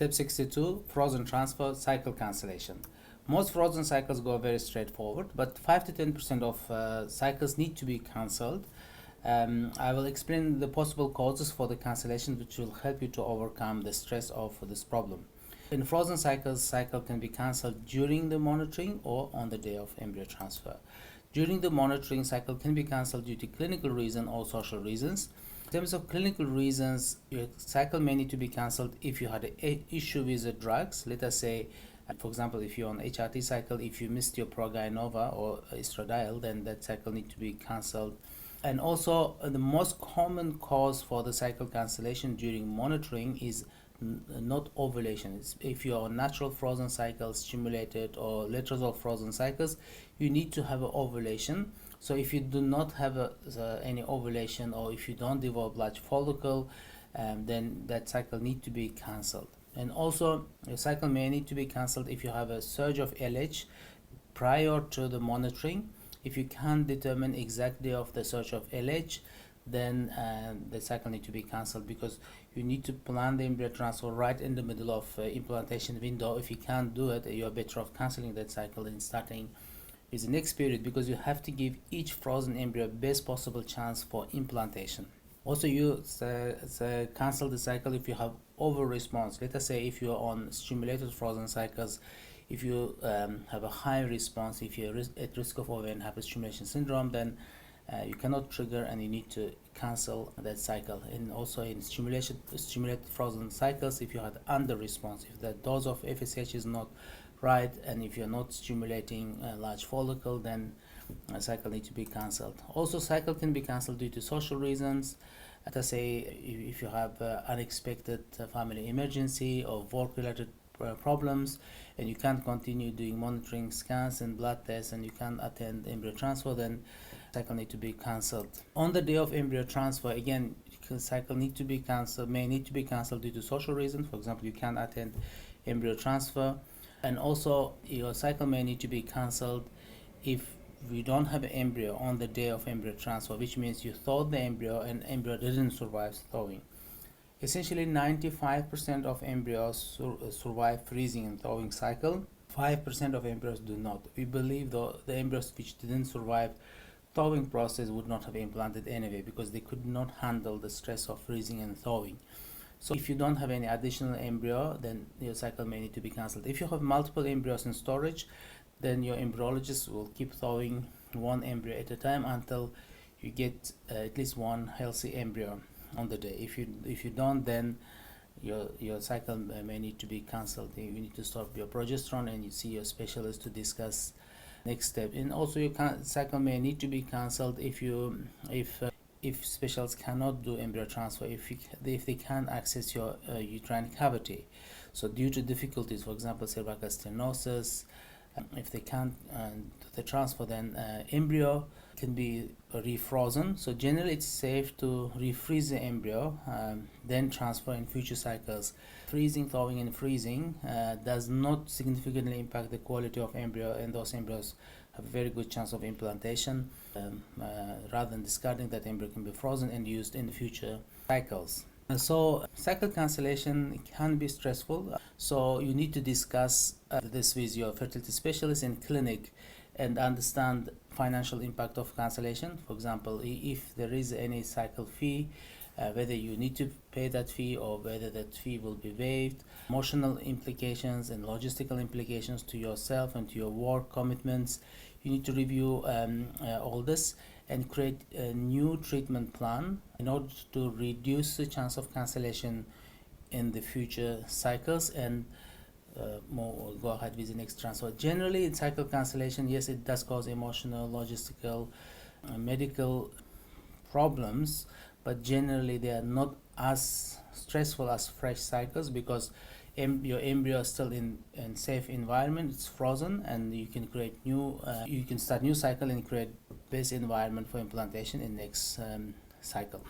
Step 62, frozen transfer cycle cancellation. Most frozen cycles go very straightforward, but 5 to 10% of cycles need to be cancelled. I will explain the possible causes for the cancellation, which will help you to overcome the stress of this problem. In frozen cycles, cycle can be cancelled during the monitoring or on the day of embryo transfer. During the monitoring, cycle can be cancelled due to clinical reason or social reasons. In terms of clinical reasons, your cycle may need to be cancelled if you had an issue with the drugs. Let us say, for example, if you're on HRT cycle, if you missed your Proguanova or estradiol, then that cycle needs to be cancelled. And also, the most common cause for the cycle cancellation during monitoring is not ovulation. If you are on natural frozen cycles, stimulated or letrozole frozen cycles, you need to have an ovulation. So if you do not have any ovulation, or if you don't develop large follicle, then that cycle need to be cancelled. And also, your cycle may need to be cancelled if you have a surge of LH prior to the monitoring. If you can't determine exact day of the surge of LH, then the cycle need to be cancelled, because you need to plan the embryo transfer right in the middle of implantation window. If you can't do it, you're better off cancelling that cycle and starting with the next period, because you have to give each frozen embryo best possible chance for implantation. Also, you cancel the cycle if you have over response. Let us say if you're on stimulated frozen cycles, if you have a high response, if you're at risk of ovarian hyperstimulation syndrome, then you cannot trigger and you need to cancel that cycle. And also in stimulated frozen cycles, if you had under response, if the dose of FSH is not right, and if you're not stimulating a large follicle, then a cycle needs to be cancelled. Also, cycle can be cancelled due to social reasons. Let us say if you have unexpected family emergency or work-related problems, and you can't continue doing monitoring scans and blood tests, and you can't attend embryo transfer, then cycle need to be cancelled. On the day of embryo transfer, again, cycle need to be cancelled, may need to be cancelled due to social reasons. For example, you can't attend embryo transfer. And also, your cycle may need to be cancelled if we don't have an embryo on the day of embryo transfer, which means you thawed the embryo and embryo didn't survive thawing. Essentially, 95% of embryos survive freezing and thawing cycle. 5% of embryos do not. We believe the embryos which didn't survive thawing process would not have implanted anyway, because they could not handle the stress of freezing and thawing. So if you don't have any additional embryo, then your cycle may need to be cancelled. If you have multiple embryos in storage, then your embryologist will keep thawing one embryo at a time until you get at least one healthy embryo on the day. If you don't, then your cycle may need to be cancelled. You need to stop your progesterone and you see your specialist to discuss next step. And also, your cycle may need to be cancelled if specialists cannot do embryo transfer, if they can't access your uterine cavity. So due to difficulties, for example, cervical stenosis, if they can't do the transfer, then embryo can be refrozen. So generally, it's safe to refreeze the embryo, then transfer in future cycles. Freezing, thawing, and freezing does not significantly impact the quality of embryo, and those embryos have a very good chance of implantation. Rather than discarding, that embryo can be frozen and used in the future cycles. So cycle cancellation can be stressful, so you need to discuss this with your fertility specialist in clinic and understand financial impact of cancellation. For example, if there is any cycle fee, whether you need to pay that fee or whether that fee will be waived, emotional implications and logistical implications to yourself and to your work commitments. You need to review all this and create a new treatment plan in order to reduce the chance of cancellation in the future cycles and go ahead with the next transfer. Generally, in cycle cancellation, yes, it does cause emotional, logistical, medical problems, but generally they are not as stressful as fresh cycles, because your embryo is still in safe environment, it's frozen, and you can create you can start new cycle and create best environment for implantation in next cycle.